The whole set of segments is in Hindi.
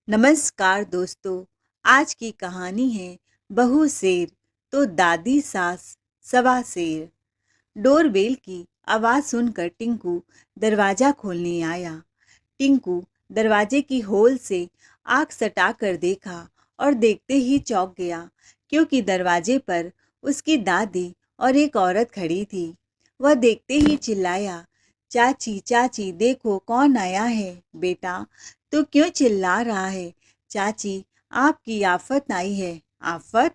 नमस्कार दोस्तों। आज की कहानी है बहू शेर तो दादी सास सवा शेर। डोरबेल की आवाज सुनकर टिंकू दरवाजा खोलने आया। टिंकू दरवाजे की होल से आंख सटाकर देखा और देखते ही चौंक गया, क्योंकि दरवाजे पर उसकी दादी और एक औरत खड़ी थी। वह देखते ही चिल्लाया, चाची चाची देखो कौन आया है। बेटा, तू क्यों चिल्ला रहा है? चाची, आपकी आफत आई है। आफत?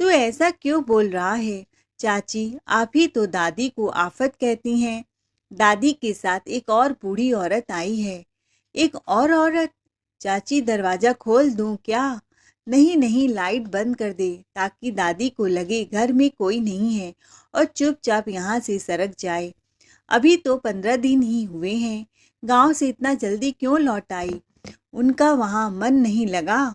तू ऐसा क्यों बोल रहा है? चाची, आप ही तो दादी को आफत कहती हैं। दादी के साथ एक और बूढ़ी औरत आई है। एक और औरत? चाची, दरवाजा खोल दूं क्या? नहीं नहीं, लाइट बंद कर दे, ताकि दादी को लगे घर में कोई नहीं है और चुपचाप यहाँ से सरक जाए। अभी तो 15 दिन ही हुए हैं। गांव से इतना जल्दी क्यों लौट आई? उनका वहां मन नहीं लगा?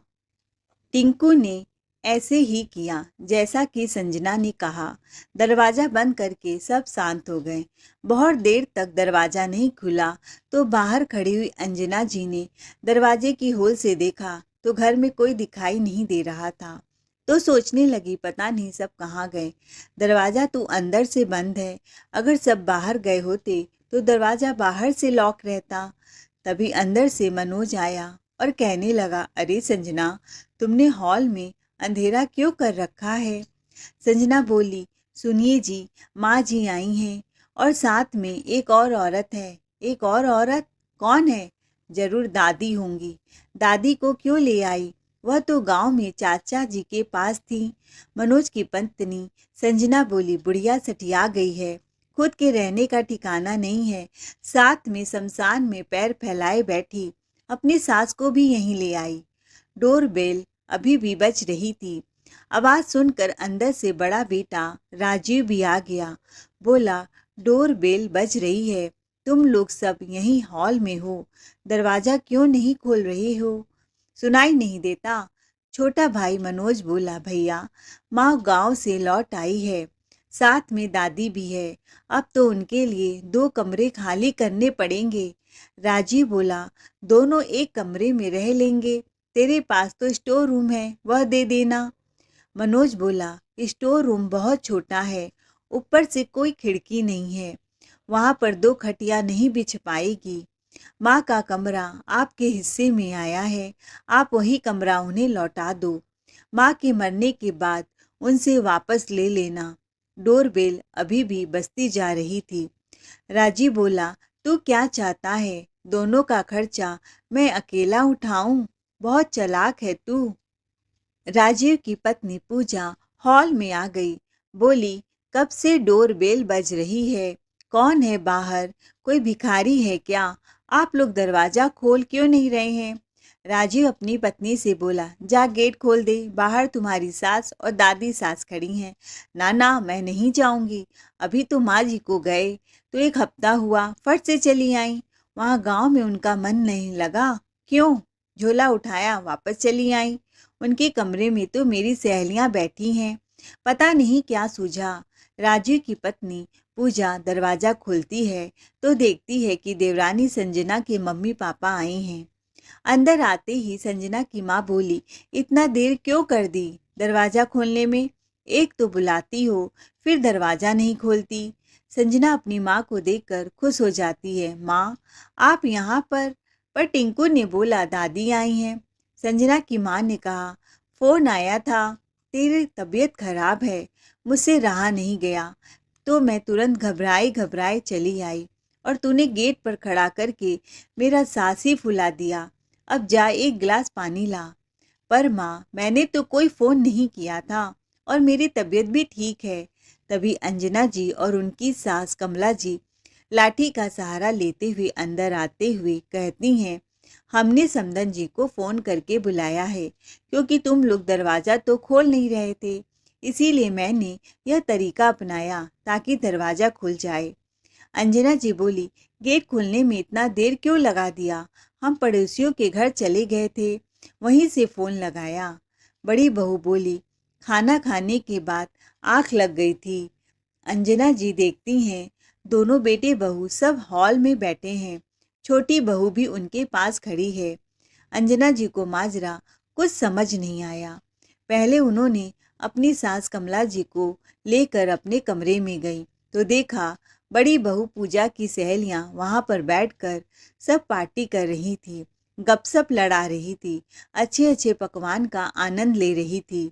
टिंकू ने ऐसे ही किया जैसा कि संजना ने कहा। दरवाजा बंद करके सब शांत हो गए। बहुत देर तक दरवाजा नहीं खुला तो बाहर खड़ी हुई अंजना जी ने दरवाजे की होल से देखा तो घर में कोई दिखाई नहीं दे रहा था। तो सोचने लगी, पता नहीं सब कहाँ गए। दरवाजा तो अंदर से बंद है। अगर सब बाहर गए होते तो दरवाजा बाहर से लॉक रहता। तभी अंदर से मनोज आया और कहने लगा, अरे संजना, तुमने हॉल में अंधेरा क्यों कर रखा है? संजना बोली, सुनिए जी, माँ जी आई हैं और साथ में एक और औरत है। एक और औरत? कौन है? जरूर दादी होंगी। दादी को क्यों ले आई? वह तो गांव में चाचा जी के पास थी। मनोज की पत्नी संजना बोली, बुढ़िया सठिया गई है, खुद के रहने का ठिकाना नहीं है। साथ में शमशान में पैर फैलाए बैठी, अपनी सास को भी यहीं ले आई। डोरबेल अभी भी बज रही थी। आवाज सुनकर अंदर से बड़ा बेटा राजीव भी आ गया। बोला, डोरबेल बज रही है, तुम लोग सब यहीं हॉल में हो, दरवाजा क्यों नहीं खोल रहे हो? सुनाई नहीं देता? छोटा भाई मनोज बोला, भैया, माँ गांव से लौट आई है, साथ में दादी भी है। अब तो उनके लिए 2 कमरे खाली करने पड़ेंगे। राजीव बोला, दोनों एक कमरे में रह लेंगे। तेरे पास तो स्टोर रूम है, वह दे देना। मनोज बोला, स्टोर रूम बहुत छोटा है, ऊपर से कोई खिड़की नहीं है, वहां पर 2 खटिया नहीं बिछ पाएगी। माँ का कमरा आपके हिस्से में आया है, आप वही कमरा उन्हें लौटा दो। माँ के मरने के बाद उनसे वापस ले लेना। डोरबेल अभी भी बजती जा रही थी। राजीव बोला, तू क्या चाहता है? दोनों का खर्चा मैं अकेला उठाऊं? बहुत चालाक है तू। राजीव की पत्नी पूजा हॉल में आ गई। बोली, कब से डोर बेल बज रही है, कौन है बाहर? कोई भिखारी है क्या? आप लोग दरवाजा खोल क्यों नहीं रहे हैं? राजीव अपनी पत्नी से बोला, जा गेट खोल दे, बाहर तुम्हारी सास और दादी सास खड़ी हैं। ना ना, मैं नहीं जाऊंगी, अभी तो माँ जी को गए तो 1 हफ्ता हुआ, फट से चली आई। वहां गांव में उनका मन नहीं लगा। क्यों? झोला उठाया, वापस चली आई। उनके कमरे में तो मेरी सहेलियां बैठी हैं, पता नहीं क्या सूझा। राजीव की पत्नी पूजा दरवाजा खोलती है तो देखती है कि देवरानी संजना के मम्मी पापा आए हैं। अंदर आते ही संजना की माँ बोली, इतना देर क्यों कर दी दरवाजा खोलने में? एक तो बुलाती हो, फिर दरवाजा नहीं खोलती। संजना अपनी माँ को देखकर खुश हो जाती है। माँ, आप यहाँ पर टिंकू ने बोला दादी आई हैं। संजना की माँ ने कहा, फोन आया था, तेरी तबीयत खराब है, मुझसे रहा नहीं गया, तो मैं तुरंत घबराए घबराए चली आई और तूने गेट पर खड़ा करके मेरा सांस ही फुला दिया। अब जा, 1 गिलास पानी ला। पर माँ, मैंने तो कोई फोन नहीं किया था और मेरी तबीयत भी ठीक है। तभी अंजना जी और उनकी सास कमला जी लाठी का सहारा लेते हुए अंदर आते हुए कहती हैं, हमने समदन जी को फोन करके बुलाया है, क्योंकि तुम लोग दरवाजा तो खोल नहीं रहे थे, इसीलिए मैंने यह तरीका अपनाया ताकि दरवाजा खुल जाए। अंजना जी बोली, गेट खोलने में इतना देर क्यों लगा दिया? हम पड़ोसियों के घर चले गए थे, वहीं से फोन लगाया। बड़ी बहू बोली, खाना खाने के बाद आंख लग गई थी। अंजना जी देखती हैं, दोनों बेटे बहू सब हॉल में बैठे हैं, छोटी बहू भी उनके पास खड़ी है। अंजना जी को माजरा कुछ समझ नहीं आया। पहले उन्होंने अपनी सास कमला जी को लेकर अपने कमरे में गई तो देखा बड़ी बहू पूजा की सहेलियां वहां पर बैठकर सब पार्टी कर रही थी, गपशप लड़ा रही थी, अच्छे अच्छे पकवान का आनंद ले रही थी।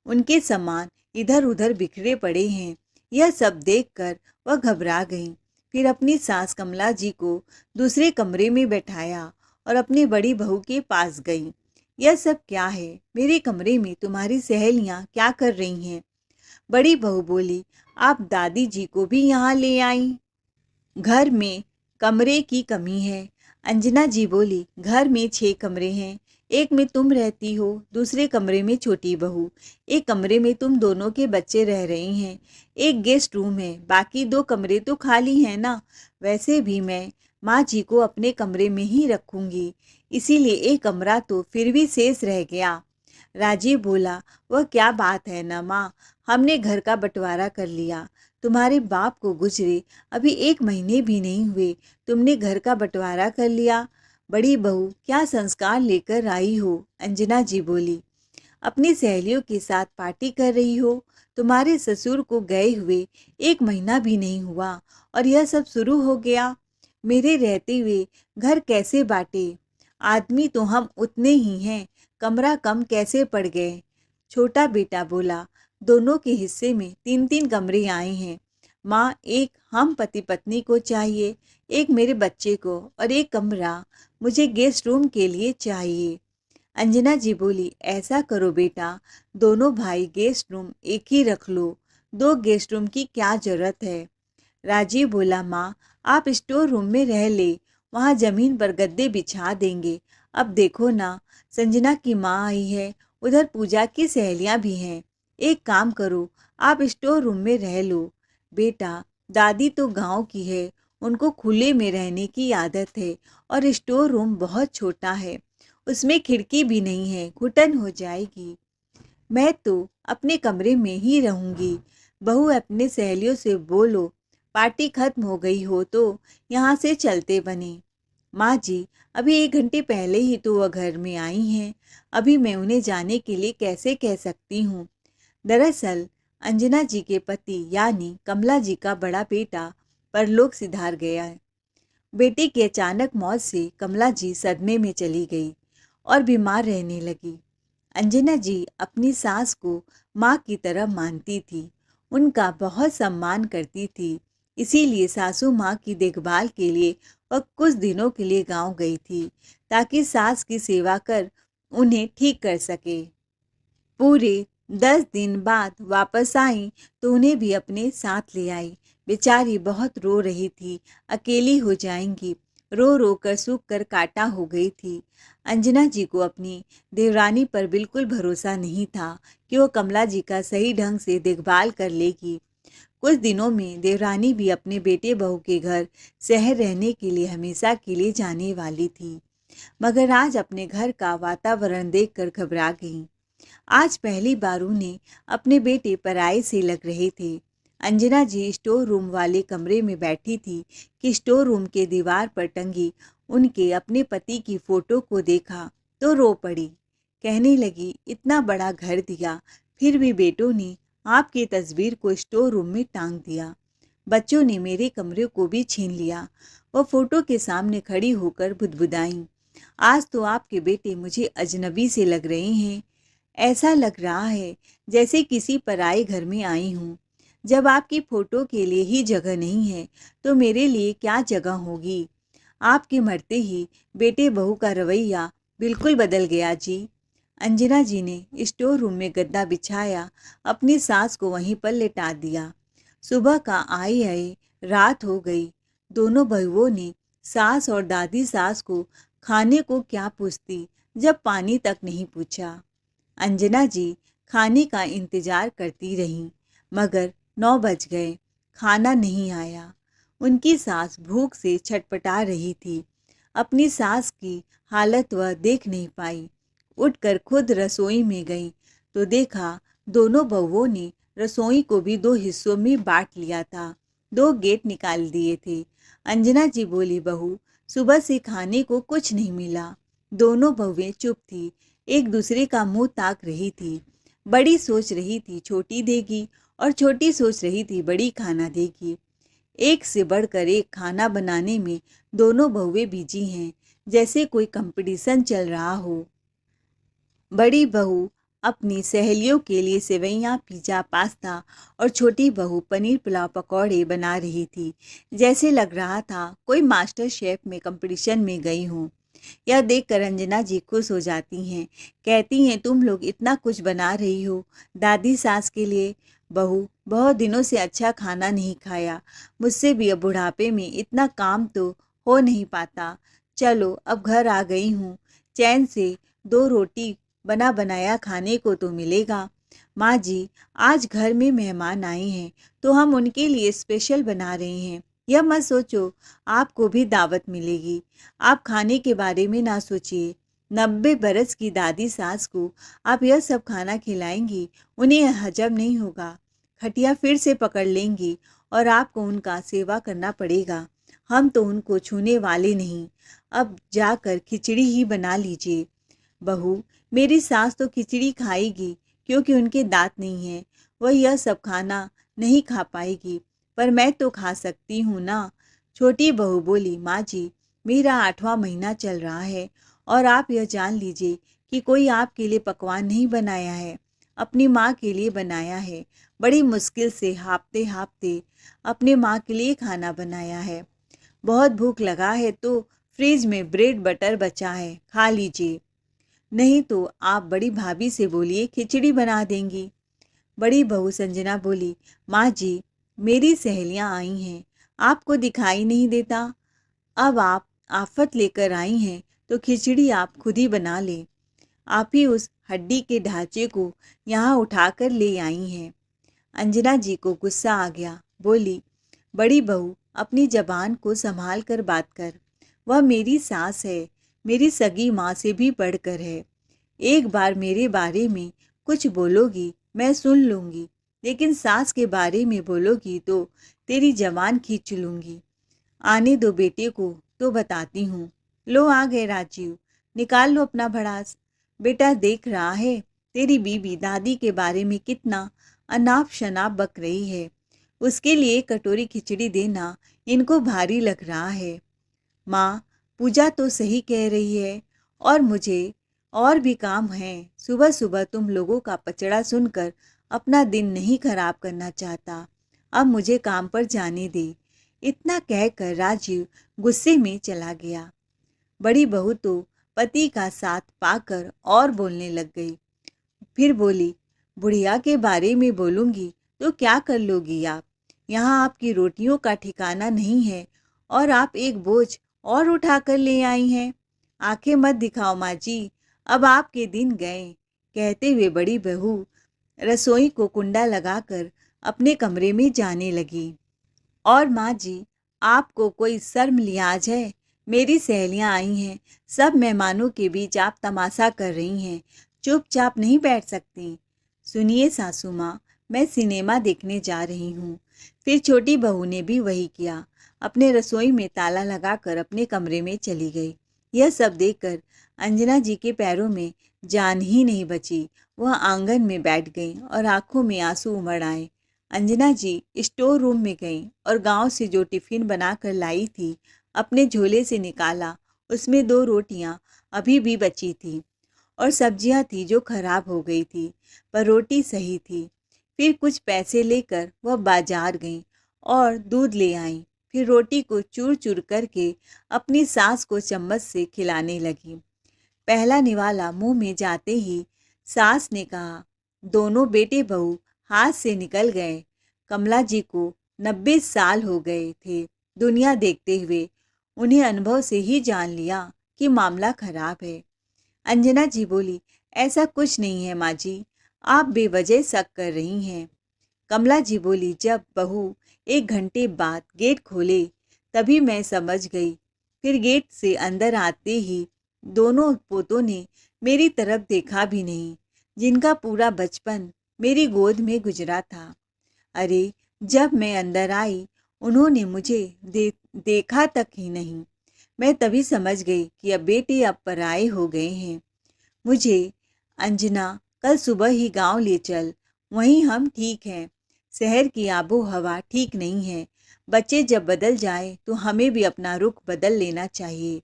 उनके सामान इधर उधर बिखरे पड़े हैं। यह सब देखकर वह घबरा गई। फिर अपनी सास कमला जी को दूसरे कमरे में बैठाया और अपनी बड़ी बहू के पास गई। यह सब क्या है? मेरे कमरे में तुम्हारी सहेलियां क्या कर रही हैं? बड़ी बहू बोली, आप दादी जी को भी यहाँ ले आई? घर में कमरे की कमी है। अंजना जी बोली, घर में 6 कमरे हैं। एक में तुम रहती हो, दूसरे कमरे में छोटी बहू, एक कमरे में तुम दोनों के बच्चे रह रहे हैं, एक गेस्ट रूम है, बाकी 2 कमरे तो खाली हैं ना। वैसे भी मैं माँ जी को अपने कमरे में ही रखूंगी, इसीलिए एक कमरा तो फिर भी शेष रह गया। राजीव बोला, वह क्या बात है ना माँ, हमने घर का बंटवारा कर लिया। तुम्हारे बाप को गुजरे अभी 1 महीने भी नहीं हुए, तुमने घर का बंटवारा कर लिया। बड़ी बहू क्या संस्कार लेकर आई हो? अंजना जी बोली, अपनी सहेलियों के साथ पार्टी कर रही हो। तुम्हारे ससुर को गए हुए 1 महीना भी नहीं हुआ और यह सब शुरू हो गया। मेरे रहते हुए घर कैसे बांटे? आदमी तो हम उतने ही हैं, कमरा कम कैसे पड़ गए? छोटा बेटा बोला, दोनों के हिस्से में 3-3 कमरे आए हैं माँ, एक हम पति पत्नी को चाहिए, एक मेरे बच्चे को और एक कमरा मुझे गेस्ट रूम के लिए चाहिए। अंजना जी बोली, ऐसा करो बेटा, दोनों भाई गेस्ट रूम एक ही रख लो, 2 गेस्ट रूम की क्या जरूरत है? राजीव बोला, माँ आप स्टोर रूम में रह ले, वहाँ जमीन पर गद्दे बिछा देंगे। अब देखो ना, संजना की माँ आई है, उधर पूजा की सहेलियाँ भी हैं। एक काम करो, आप स्टोर रूम में रह लो। बेटा, दादी तो गांव की है, उनको खुले में रहने की आदत है और स्टोर रूम बहुत छोटा है, उसमें खिड़की भी नहीं है, घुटन हो जाएगी। मैं तो अपने कमरे में ही रहूंगी। बहू अपने सहेलियों से बोलो, पार्टी खत्म हो गई हो तो यहाँ से चलते बने। माँ जी, अभी 1 घंटे पहले ही तो वह घर में आई हैं, अभी मैं उन्हें जाने के लिए कैसे कह सकती हूँ? दरअसल अंजना जी के पति यानी कमला जी का बड़ा बेटा परलोक सिधार गया है। बेटे की अचानक मौत से कमला जी सदमे में चली गई और बीमार रहने लगी। अंजना जी अपनी सास को माँ की तरह मानती थी, उनका बहुत सम्मान करती थी। इसीलिए सासू माँ की देखभाल के लिए वह कुछ दिनों के लिए गांव गई थी, ताकि सास की सेवा कर उन्हें ठीक कर सके। पूरे 10 दिन बाद वापस आई तो उन्हें भी अपने साथ ले आई। बेचारी बहुत रो रही थी, अकेली हो जाएंगी, रो रो कर सूख कर काटा हो गई थी। अंजना जी को अपनी देवरानी पर बिल्कुल भरोसा नहीं था कि वो कमला जी का सही ढंग से देखभाल कर लेगी। कुछ दिनों में देवरानी भी अपने बेटे बहू के घर शहर रहने के लिए हमेशा के लिए जाने वाली थी, मगर आज अपने घर का वातावरण देखकर घबरा गई। आज पहली बार उन्हें अपने बेटे पराये से लग रहे थे। अंजना जी स्टोर रूम वाले कमरे में बैठी थी कि स्टोर रूम के दीवार पर टंगी उनके अपने पति की फोटो को देखा तो रो पड़ी। कहने लगी, इतना बड़ा घर दिया, फिर भी बेटों ने आपकी तस्वीर को स्टोर रूम में टांग दिया। बच्चों ने मेरे कमरे को भी छीन लिया। वह फोटो के सामने खड़ी होकर बुदबुदाई, आज तो आपके बेटे मुझे अजनबी से लग रहे हैं। ऐसा लग रहा है जैसे किसी पराए घर में आई हूँ। जब आपकी फोटो के लिए ही जगह नहीं है तो मेरे लिए क्या जगह होगी? आपके मरते ही बेटे बहू का रवैया बिल्कुल बदल गया जी। अंजना जी ने स्टोर रूम में गद्दा बिछाया, अपनी सास को वहीं पर लेटा दिया। सुबह का आए आए रात हो गई। दोनों बहुओं ने सास और दादी सास को खाने को क्या पूछती जब पानी तक नहीं पूछा। अंजना जी खाने का इंतजार करती रहीं, मगर 9 बज गए, खाना नहीं आया। उनकी सास भूख से छटपटा रही थी। अपनी सास की हालत वह देख नहीं पाई। उठकर खुद रसोई में गई तो देखा दोनों बहुओं ने रसोई को भी 2 हिस्सों में बांट लिया था, 2 गेट निकाल दिए थे। अंजना जी बोली, बहू सुबह से खाने को कुछ नहीं मिला, दोनों बहुएं चुप थी, एक दूसरे का मुंह ताक रही थी। बड़ी सोच रही थी छोटी देगी और छोटी सोच रही थी बड़ी खाना देगी। एक से बढ़कर एक खाना बनाने में दोनों बहुएं बिजी हैं, जैसे कोई कंपटीशन चल रहा हो। बड़ी बहू अपनी सहेलियों के लिए सेवइयां, पिज्जा, पास्ता और छोटी बहू पनीर पुलाव पकौड़े बना रही थी। जैसे लग रहा था कोई मास्टर शेफ में कंपटीशन में गई हूँ। यह देखकर अंजना जी खुश हो जाती हैं। कहती हैं, तुम लोग इतना कुछ बना रही हो दादी सास के लिए। बहू, बहुत दिनों से अच्छा खाना नहीं खाया। मुझसे भी अब बुढ़ापे में इतना काम तो हो नहीं पाता। चलो अब घर आ गई हूँ, चैन से दो रोटी बना बनाया खाने को तो मिलेगा। माँ जी, आज घर में मेहमान आए हैं तो हम उनके लिए स्पेशल बना रहे हैं। यह मत सोचो आपको भी दावत मिलेगी। आप खाने के बारे में ना सोचिए। 90 बरस की दादी सास को आप यह सब खाना खिलाएंगी, उन्हें हजम नहीं होगा। खटिया फिर से पकड़ लेंगी और आपको उनका सेवा करना पड़ेगा। हम तो उनको छूने वाले नहीं। अब जाकर खिचड़ी ही बना लीजिए। बहू, मेरी सास तो खिचड़ी खाएगी क्योंकि उनके दांत नहीं हैं। वह यह सब खाना नहीं खा पाएगी, पर मैं तो खा सकती हूँ ना। छोटी बहू बोली, माँ जी, मेरा 8वां महीना चल रहा है और आप यह जान लीजिए कि कोई आपके लिए पकवान नहीं बनाया है, अपनी माँ के लिए बनाया है। बड़ी मुश्किल से हाँफते हाँफते अपने माँ के लिए खाना बनाया है। बहुत भूख लगा है तो फ्रिज में ब्रेड बटर बचा है, खा लीजिए। नहीं तो आप बड़ी भाभी से बोलिए खिचड़ी बना देंगी। बड़ी बहू संजना बोली, माँ जी, मेरी सहेलियाँ आई हैं, आपको दिखाई नहीं देता। अब आप आफत लेकर आई हैं तो खिचड़ी आप खुद ही बना लें। आप ही उस हड्डी के ढांचे को यहाँ उठाकर ले आई हैं। अंजना जी को गुस्सा आ गया। बोली, बड़ी बहू, अपनी जबान को संभाल कर बात कर। वह मेरी सास है, मेरी सगी माँ से भी बढ़कर है। एक बार मेरे बारे में कुछ बोलोगी मैं सुन लूँगी, लेकिन सास के बारे में बोलोगी तो तेरी जबान खींच लूँगी। आने दो बेटे को तो बताती हूँ। लो आ गए राजीव, निकाल लो अपना भड़ास। बेटा देख रहा है तेरी बीबी दादी के बारे में कितना अनाप शनाप बक रही है। उसके लिए एक कटोरी खिचड़ी देना इनको भारी लग रहा है। माँ, पूजा तो सही कह रही है और मुझे और भी काम है। सुबह सुबह तुम लोगों का पचड़ा सुनकर अपना दिन नहीं खराब करना चाहता। अब मुझे काम पर जाने दे। इतना कहकर राजीव गुस्से में चला गया। बड़ी बहू तो पति का साथ पाकर और बोलने लग गई। फिर बोली, बुढ़िया के बारे में बोलूँगी तो क्या कर लोगी आप? यहाँ आपकी रोटियों का ठिकाना नहीं है और आप एक बोझ और उठा कर ले आई हैं। आंखें मत दिखाओ माँ जी, अब आपके दिन गए। कहते हुए बड़ी बहू रसोई को कुंडा लगाकर अपने कमरे में जाने लगी। और माँ जी, आपको कोई शर्म लिहाज है? मेरी सहेलियाँ आई हैं, सब मेहमानों के बीच आप तमाशा कर रही हैं, चुपचाप नहीं बैठ सकती। सुनिए सासू माँ, मैं सिनेमा देखने जा रही हूँ। फिर छोटी बहू ने भी वही किया, अपने रसोई में ताला लगाकर अपने कमरे में चली गई। यह सब देखकर अंजना जी के पैरों में जान ही नहीं बची। वह आंगन में बैठ गई और आंखों में आंसू उमड़ आए। अंजना जी स्टोर रूम में गईं और गांव से जो टिफिन बनाकर लाई थी अपने झोले से निकाला। उसमें 2 रोटियां अभी भी बची थी और सब्जियां थी जो खराब हो गई थी, पर रोटी सही थी। फिर कुछ पैसे लेकर वह बाजार गईं और दूध ले आईं। फिर रोटी को चूर चूर करके अपनी सास को चम्मच से खिलाने लगी। पहला निवाला मुंह में जाते ही सास ने कहा, दोनों बेटे बहू हाथ से निकल गए। कमला जी को 90 साल हो गए थे दुनिया देखते हुए। उन्हें अनुभव से ही जान लिया कि मामला खराब है। अंजना जी बोली, ऐसा कुछ नहीं है माँ जी, आप बेवजह शक कर रही हैं। कमला जी बोली, जब बहू 1 घंटे बाद गेट खोले तभी मैं समझ गई। फिर गेट से अंदर आते ही दोनों पोतों ने मेरी तरफ देखा भी नहीं, जिनका पूरा बचपन मेरी गोद में गुजरा था। अरे, जब मैं अंदर आई उन्होंने मुझे देखा तक ही नहीं। मैं तभी समझ गई कि अब बेटे अब पराए हो गए हैं। मुझे अंजना कल सुबह ही गांव ले चल, वहीं हम ठीक हैं। शहर की आबो हवा ठीक नहीं है। बच्चे जब बदल जाए तो हमें भी अपना रुख बदल लेना चाहिए।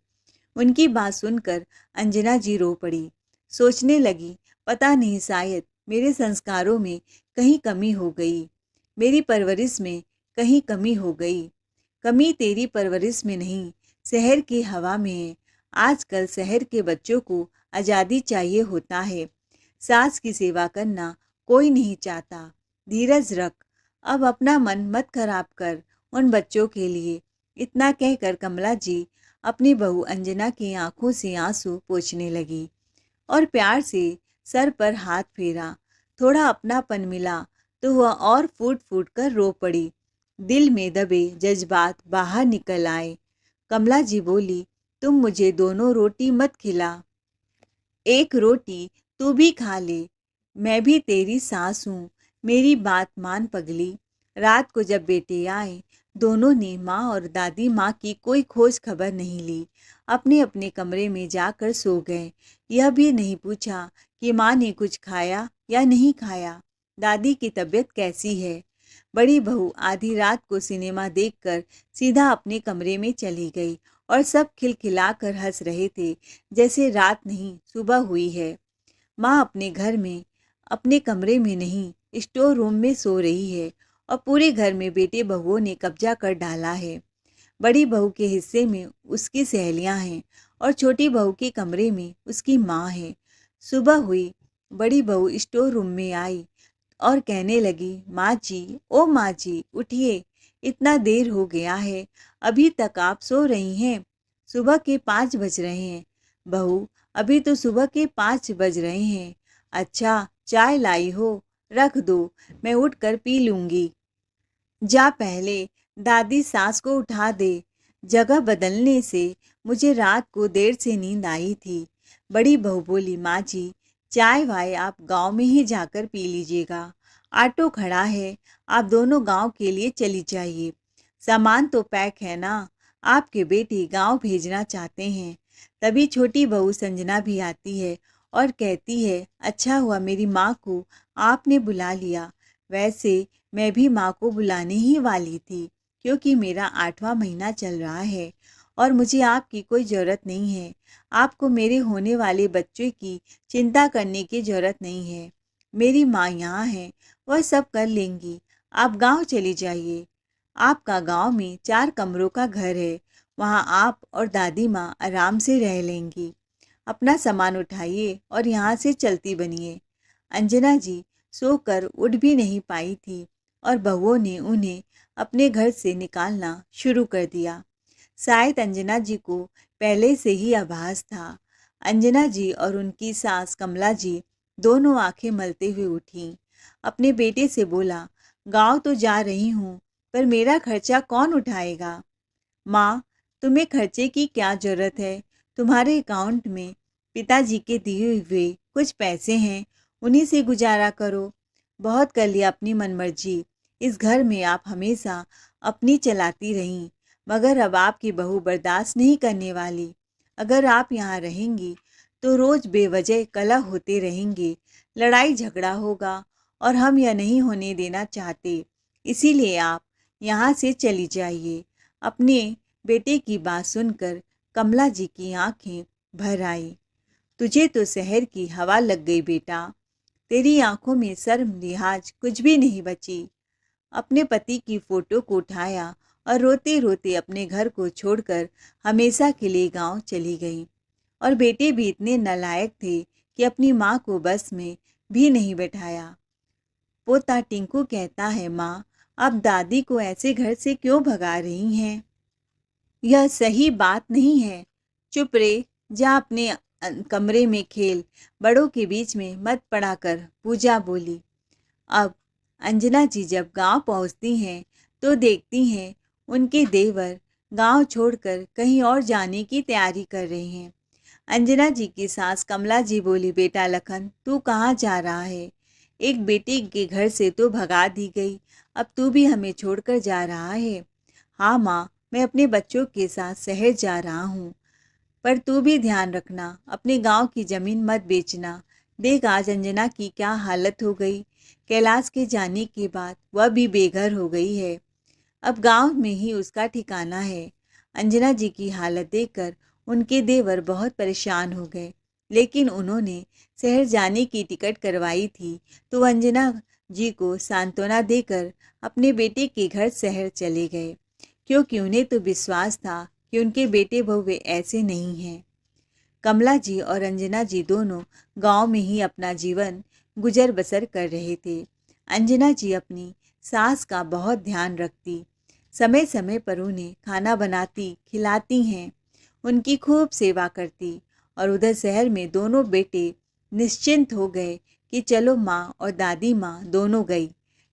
उनकी बात सुनकर अंजना जी रो पड़ी। सोचने लगी, पता नहीं शायद मेरे संस्कारों में कहीं कमी हो गई, मेरी परवरिश में कहीं कमी हो गई। कमी तेरी परवरिश में नहीं, शहर की हवा में है। आजकल शहर के बच्चों को आज़ादी चाहिए होता है। सास की सेवा करना कोई नहीं चाहता। धीरज रख, अब अपना मन मत खराब कर उन बच्चों के लिए। इतना कहकर कमला जी अपनी बहू अंजना की आंखों से आंसू पोंछने लगी और प्यार से सर पर हाथ फेरा। थोड़ा अपनापन मिला तो वह और फूट फूट कर रो पड़ी। दिल में दबे जज्बात बाहर निकल आए। कमला जी बोली, तुम मुझे दोनों रोटी मत खिला, एक रोटी तू भी खा ले। मैं भी तेरी सास हूँ, मेरी बात मान पगली। रात को जब बेटे आए, दोनों ने माँ और दादी माँ की कोई खोज खबर नहीं ली। अपने अपने कमरे में जाकर सो गए। यह भी नहीं पूछा कि माँ ने कुछ खाया या नहीं खाया, दादी की तबीयत कैसी है। बड़ी बहू आधी रात को सिनेमा देखकर सीधा अपने कमरे में चली गई और सब खिलखिलाकर हंस रहे थे, जैसे रात नहीं सुबह हुई है। माँ अपने घर में, अपने कमरे में नहीं, स्टोर रूम में सो रही है और पूरे घर में बेटे बहुओं ने कब्जा कर डाला है। बड़ी बहू के हिस्से में उसकी सहेलियां हैं और छोटी बहू के कमरे में उसकी माँ है। सुबह हुई, बड़ी बहू स्टोर रूम में आई और कहने लगी, माँ जी, ओ माँ जी, उठिए, इतना देर हो गया है, अभी तक आप सो रही हैं। सुबह के 5 बज रहे हैं। बहू, अभी तो सुबह के 5 बज रहे हैं। अच्छा, चाय लाई हो, रख दो, मैं उठकर पी लूंगी। जा पहले दादी सास को उठा दे। जगह बदलने से मुझे रात को देर से नींद आई थी। बड़ी बहू बोली, माँ जी, चाय वाय आप गांव में ही जाकर पी लीजिएगा। ऑटो खड़ा है, आप दोनों गांव के लिए चली जाइए। सामान तो पैक है ना, आपके बेटे गांव भेजना चाहते हैं। तभी छोटी बहू संजना भी आती है और कहती है, अच्छा हुआ मेरी माँ को आपने बुला लिया। वैसे मैं भी माँ को बुलाने ही वाली थी, क्योंकि मेरा 8वां महीना चल रहा है और मुझे आपकी कोई ज़रूरत नहीं है। आपको मेरे होने वाले बच्चे की चिंता करने की ज़रूरत नहीं है। मेरी माँ यहाँ है, वह सब कर लेंगी। आप गांव चली जाइए। आपका गांव में 4 कमरों का घर है, वहाँ आप और दादी माँ आराम से रह लेंगी। अपना सामान उठाइए और यहाँ से चलती बनिए। अंजना जी सोकर उठ भी नहीं पाई थी और बहुओं ने उन्हें अपने घर से निकालना शुरू कर दिया। शायद अंजना जी को पहले से ही आभास था। अंजना जी और उनकी सास कमला जी दोनों आंखें मलते हुए उठीं। अपने बेटे से बोला, गांव तो जा रही हूँ, पर मेरा खर्चा कौन उठाएगा। माँ, तुम्हें खर्चे की क्या जरूरत है। तुम्हारे अकाउंट में पिताजी के दिए हुए कुछ पैसे हैं, उन्हीं से गुजारा करो। बहुत कर लिया अपनी मनमर्जी। इस घर में आप हमेशा अपनी चलाती रहीं, मगर अब आपकी बहू बर्दाश्त नहीं करने वाली। अगर आप यहाँ रहेंगी तो रोज़ बेवजह कलह होते रहेंगे, लड़ाई झगड़ा होगा और हम यह नहीं होने देना चाहते। इसीलिए आप यहाँ से चली जाइए। अपने बेटे की बात सुनकर कमला जी की आंखें भर आई। तुझे तो शहर की हवा लग गई बेटा, तेरी आंखों में शर्म लिहाज कुछ भी नहीं बची। अपने पति की फोटो को उठाया और रोते रोते अपने घर को छोड़कर हमेशा के लिए गांव चली गई। और बेटे भी इतने नालायक थे कि अपनी माँ को बस में भी नहीं बैठाया। पोता टिंकू कहता है, माँ, अब दादी को ऐसे घर से क्यों भगा रही हैं? यह सही बात नहीं है। चुप रे, जा अपने कमरे में खेल, बड़ों के बीच में मत पड़ा कर, पूजा बोली। अब अंजना जी जब गांव पहुंचती हैं तो देखती हैं उनके देवर गांव छोड़कर कहीं और जाने की तैयारी कर रहे हैं। अंजना जी की सास कमला जी बोली, बेटा लखन, तू कहाँ जा रहा है? एक बेटे के घर से तो भगा दी गई, अब तू भी हमें छोड़कर जा रहा है। हाँ माँ, मैं अपने बच्चों के साथ शहर जा रहा हूँ। पर तू भी ध्यान रखना, अपने गांव की ज़मीन मत बेचना। देख आज अंजना की क्या हालत हो गई। कैलाश के जाने के बाद वह भी बेघर हो गई है। अब गांव में ही उसका ठिकाना है। अंजना जी की हालत देखकर उनके देवर बहुत परेशान हो गए, लेकिन उन्होंने शहर जाने की टिकट करवाई थी, तो अंजना जी को सांत्वना देकर अपने बेटे के घर शहर चले गए, क्योंकि उन्हें तो विश्वास था कि उनके बेटे बहू वे ऐसे नहीं हैं। कमला जी और अंजना जी दोनों गांव में ही अपना जीवन गुजर बसर कर रहे थे। अंजना जी अपनी सास का बहुत ध्यान रखती, समय समय पर उन्हें खाना बनाती खिलाती हैं, उनकी खूब सेवा करती। और उधर शहर में दोनों बेटे निश्चिंत हो गए कि चलो माँ और दादी माँ दोनों गई,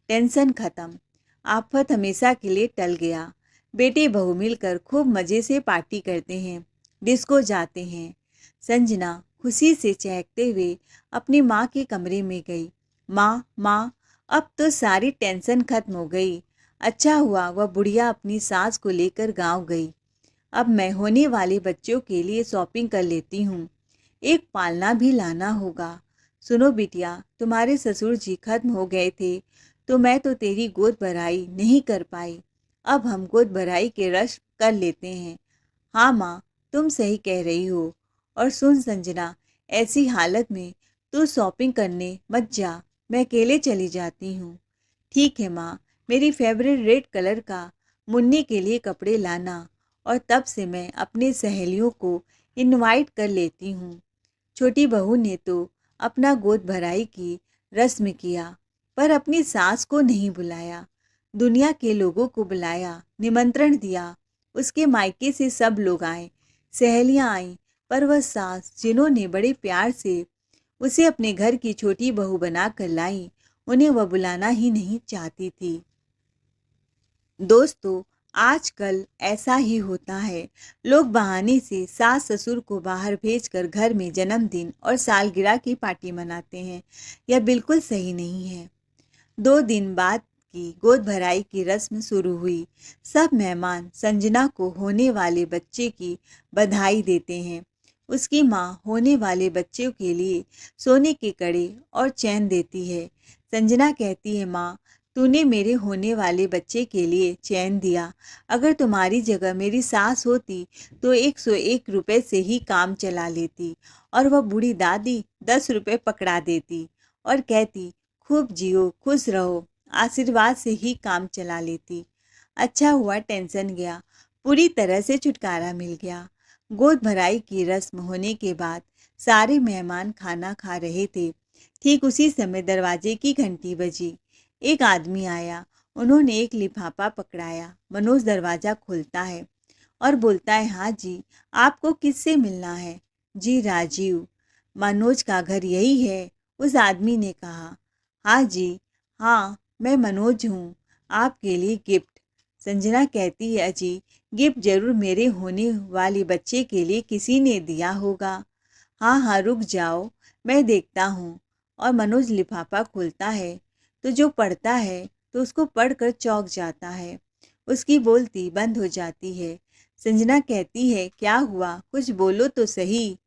टेंशन खत्म, आफत हमेशा के लिए टल गया। बेटे बहू मिलकर खूब मज़े से पार्टी करते हैं, डिस्को जाते हैं। संजना खुशी से चहकते हुए अपनी माँ के कमरे में गई। माँ माँ, अब तो सारी टेंशन खत्म हो गई। अच्छा हुआ वह बुढ़िया अपनी सास को लेकर गांव गई। अब मैं होने वाले बच्चों के लिए शॉपिंग कर लेती हूँ, एक पालना भी लाना होगा। सुनो बिटिया, तुम्हारे ससुर जी खत्म हो गए थे तो मैं तो तेरी गोद भराई नहीं कर पाई। अब हम गोद भराई के रस्म कर लेते हैं। हाँ माँ, तुम सही कह रही हो। और सुन संजना, ऐसी हालत में तू शॉपिंग करने मत जा, मैं अकेले चली जाती हूँ। ठीक है माँ, मेरी फेवरेट रेड कलर का मुन्नी के लिए कपड़े लाना, और तब से मैं अपनी सहेलियों को इनवाइट कर लेती हूँ। छोटी बहू ने तो अपना गोद भराई की रस्म किया, पर अपनी सास को नहीं बुलाया। दुनिया के लोगों को बुलाया, निमंत्रण दिया, उसके मायके से सब लोग आए, सहेलियां आईं, पर वह सास जिन्होंने बड़े प्यार से उसे अपने घर की छोटी बहू बनाकर लाई, उन्हें वह बुलाना ही नहीं चाहती थी। दोस्तों, आजकल ऐसा ही होता है। लोग बहाने से सास ससुर को बाहर भेजकर घर में जन्मदिन और सालगिरह की पार्टी मनाते हैं। यह बिल्कुल सही नहीं है। 2 दिन बाद की गोद भराई की रस्म शुरू हुई। सब मेहमान संजना को होने वाले बच्चे की बधाई देते हैं। उसकी माँ होने वाले बच्चों के लिए सोने के कड़े और चैन देती है। संजना कहती है, माँ तूने मेरे होने वाले बच्चे के लिए चैन दिया। अगर तुम्हारी जगह मेरी सास होती तो 101 रुपये से ही काम चला लेती। और वह बूढ़ी दादी 10 रुपये पकड़ा देती और कहती, खूब जियो खुश रहो, आशीर्वाद से ही काम चला लेती। अच्छा हुआ टेंशन गया, पूरी तरह से छुटकारा मिल गया। गोद भराई की रस्म होने के बाद सारे मेहमान खाना खा रहे थे। ठीक उसी समय दरवाजे की घंटी बजी। एक आदमी आया, उन्होंने एक लिफाफा पकड़ाया। मनोज दरवाज़ा खोलता है और बोलता है, हाँ जी, आपको किससे मिलना है? जी राजीव। मनोज का घर यही है? उस आदमी ने कहा। हाँ जी, हाँ मैं मनोज हूँ, आपके लिए गिफ्ट। संजना कहती है, अजी गिफ्ट जरूर मेरे होने वाले बच्चे के लिए किसी ने दिया होगा। हाँ हाँ रुक जाओ, मैं देखता हूँ। और मनोज लिफाफा खोलता है तो जो पढ़ता है तो उसको पढ़कर चौंक जाता है, उसकी बोलती बंद हो जाती है। संजना कहती है, क्या हुआ, कुछ बोलो तो सही।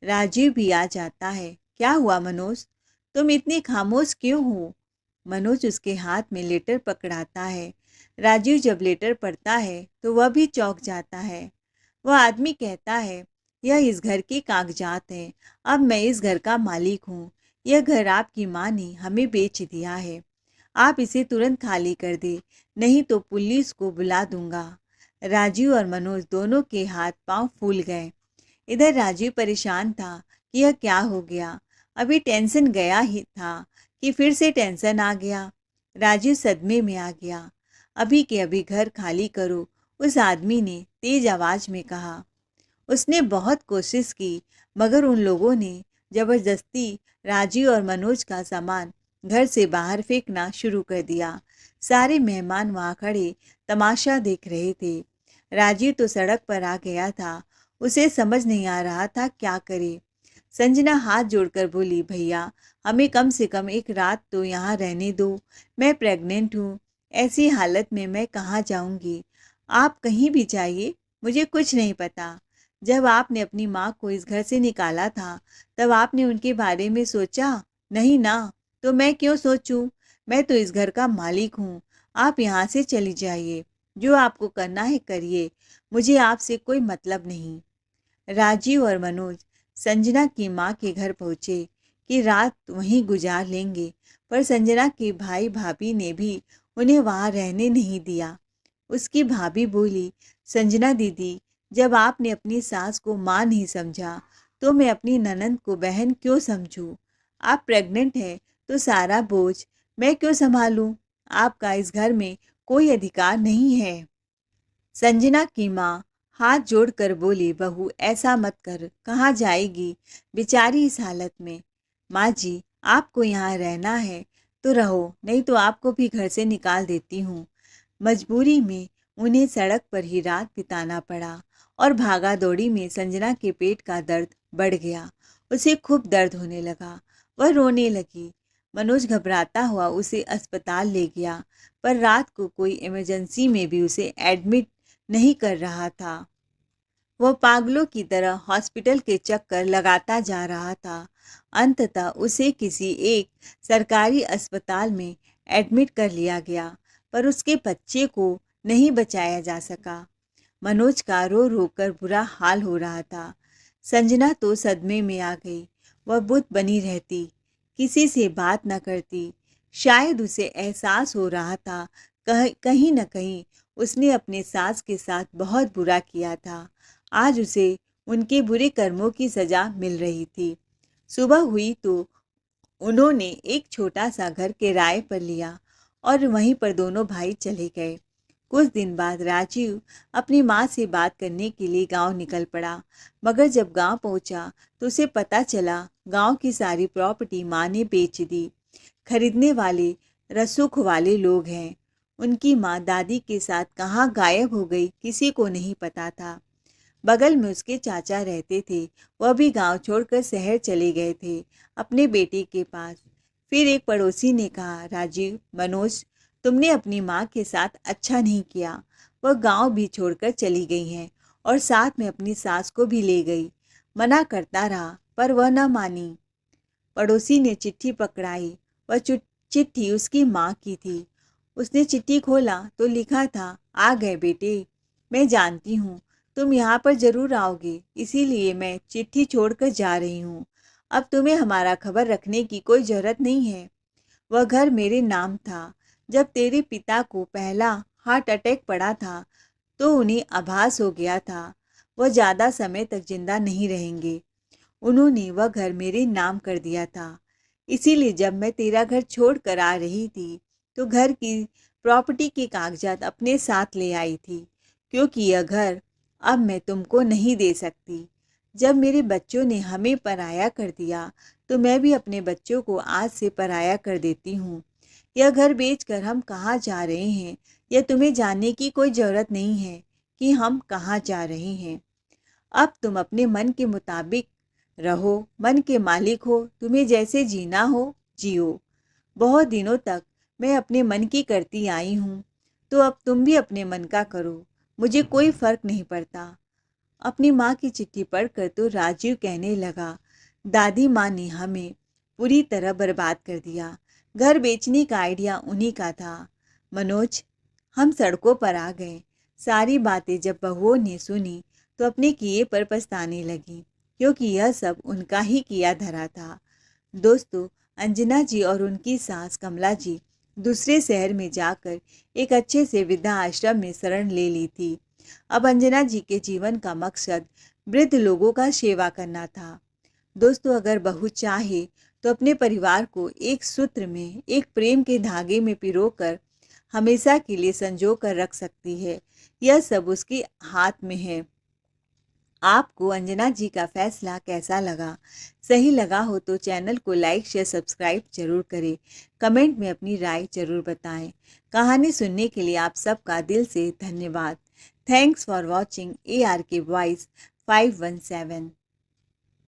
राजीव भी आ जाता है। क्या हुआ मनोज, तुम इतनी खामोश क्यों हो? मनोज उसके हाथ में लेटर पकड़ाता है। राजीव जब लेटर पढ़ता है तो वह भी चौंक जाता है। वह आदमी कहता है, यह इस घर के कागजात हैं, अब मैं इस घर का मालिक हूँ। यह घर आपकी माँ ने हमें बेच दिया है। आप इसे तुरंत खाली कर दे, नहीं तो पुलिस को बुला दूंगा। राजीव और मनोज दोनों के हाथ पांव फूल गए। इधर राजीव परेशान था कि यह क्या हो गया। अभी टेंशन गया ही था कि फिर से टेंशन आ गया। राजीव सदमे में आ गया। अभी के अभी घर खाली करो, उस आदमी ने तेज आवाज में कहा। उसने बहुत कोशिश की, मगर उन लोगों ने जबरदस्ती राजीव और मनोज का सामान घर से बाहर फेंकना शुरू कर दिया। सारे मेहमान वहां खड़े तमाशा देख रहे थे। राजीव तो सड़क पर आ गया था, उसे समझ नहीं आ रहा था क्या करे। संजना हाथ जोड़कर बोली, भैया हमें कम से कम एक रात तो यहाँ रहने दो, मैं प्रेग्नेंट हूँ, ऐसी हालत में मैं कहाँ जाऊँगी। आप कहीं भी जाइए, मुझे कुछ नहीं पता। जब आपने अपनी माँ को इस घर से निकाला था, तब आपने उनके बारे में सोचा? नहीं ना, तो मैं क्यों सोचूं? मैं तो इस घर का मालिक हूँ। आप यहाँ से चली जाइए। जो आपको करना है करिए। मुझे आपसे कोई मतलब नहीं। राजीव और मनोज संजना की माँ के घर पहुँचे कि रात वहीं गुजार लेंगे, पर संजना के भाई भाभी ने भी उन्हें वहाँ रहने नहीं दिया। उसकी भाभी बोली, संजना दीदी, जब आपने अपनी सास को माँ नहीं समझा, तो मैं अपनी ननंद को बहन क्यों समझूं? आप प्रेग्नेंट हैं तो सारा बोझ मैं क्यों संभालूं? आपका इस घर में कोई अधिकार नहीं है। संजना की माँ हाथ जोड़कर बोली, बहू ऐसा मत कर, कहाँ जाएगी बेचारी इस हालत में। माँ जी, आपको यहाँ रहना है तो रहो, नहीं तो आपको भी घर से निकाल देती हूँ। मजबूरी में उन्हें सड़क पर ही रात बिताना पड़ा और भागा दौड़ी में संजना के पेट का दर्द बढ़ गया। उसे खूब दर्द होने लगा। वह रोने लगी। मनोज घबराता हुआ उसे अस्पताल ले गया, पर रात को कोई इमरजेंसी में भी उसे एडमिट नहीं कर रहा था। वह पागलों की तरह हॉस्पिटल के चक्कर लगाता जा रहा था। अंततः उसे किसी एक सरकारी अस्पताल में एडमिट कर लिया गया, पर उसके बच्चे को नहीं बचाया जा सका। मनोज का रो रो कर बुरा हाल हो रहा था। संजना तो सदमे में आ गई। वह बुत बनी रहती, किसी से बात न करती। शायद उसे एहसास हो रहा था कहीं न कहीं उसने अपने सास के साथ बहुत बुरा किया था। आज उसे उनके बुरे कर्मों की सज़ा मिल रही थी। सुबह हुई तो उन्होंने एक छोटा सा घर किराए पर लिया और वहीं पर दोनों भाई चले गए। कुछ दिन बाद राजीव अपनी माँ से बात करने के लिए गांव निकल पड़ा, मगर जब गांव पहुंचा तो उसे पता चला गांव की सारी प्रॉपर्टी माँ ने बेच दी। खरीदने वाले रसूख वाले लोग हैं। उनकी माँ दादी के साथ कहाँ गायब हो गई किसी को नहीं पता था। बगल में उसके चाचा रहते थे, वह भी गांव छोड़कर शहर चले गए थे अपने बेटे के पास। फिर एक पड़ोसी ने कहा, राजीव, मनोज, तुमने अपनी माँ के साथ अच्छा नहीं किया। वह गांव भी छोड़कर चली गई हैं और साथ में अपनी सास को भी ले गई। मना करता रहा पर वह न मानी। पड़ोसी ने चिट्ठी पकड़ाई। वह चिट्ठी उसकी माँ की थी। उसने चिट्ठी खोला तो लिखा था, आ गए बेटे, मैं जानती हूँ तुम यहाँ पर जरूर आओगे, इसीलिए मैं चिट्ठी छोड़कर जा रही हूँ। अब तुम्हें हमारा खबर रखने की कोई जरूरत नहीं है। वह घर मेरे नाम था। जब तेरे पिता को पहला हार्ट अटैक पड़ा था तो उन्हें आभास हो गया था वह ज़्यादा समय तक जिंदा नहीं रहेंगे। उन्होंने वह घर मेरे नाम कर दिया था। इसीलिए जब मैं तेरा घर छोड़ कर आ रही थी तो घर की प्रॉपर्टी के कागजात अपने साथ ले आई थी, क्योंकि यह घर अब मैं तुमको नहीं दे सकती। जब मेरे बच्चों ने हमें पराया कर दिया तो मैं भी अपने बच्चों को आज से पराया कर देती हूँ। यह घर बेचकर हम कहाँ जा रहे हैं यह तुम्हें जानने की कोई ज़रूरत नहीं है कि हम कहाँ जा रहे हैं। अब तुम अपने मन के मुताबिक रहो, मन के मालिक हो, तुम्हें जैसे जीना हो जियो। बहुत दिनों तक मैं अपने मन की करती आई हूँ, तो अब तुम भी अपने मन का करो, मुझे कोई फर्क नहीं पड़ता। अपनी माँ की चिट्ठी पढ़कर तो राजीव कहने लगा, दादी माँ ने हमें पूरी तरह बर्बाद कर दिया। घर बेचने का आइडिया उन्हीं का था। मनोज, हम सड़कों पर आ गए। सारी बातें जब बहुओं ने सुनी तो अपने किए पर पछताने लगी, क्योंकि यह सब उनका ही किया धरा था। दोस्तों, अंजना जी और उनकी सास कमला जी दूसरे शहर में जाकर एक अच्छे से वृद्धा आश्रम में शरण ले ली थी। अब अंजना जी के जीवन का मकसद वृद्ध लोगों का सेवा करना था। दोस्तों, अगर बहू चाहे तो अपने परिवार को एक सूत्र में, एक प्रेम के धागे में पिरोकर हमेशा के लिए संजो कर रख सकती है। यह सब उसके हाथ में है। आपको अंजना जी का फैसला कैसा लगा? सही लगा हो तो चैनल को लाइक, शेयर, सब्सक्राइब जरूर करें। कमेंट में अपनी राय जरूर बताएं। कहानी सुनने के लिए आप सबका दिल से धन्यवाद। Thanks for watching ARK Voice 517।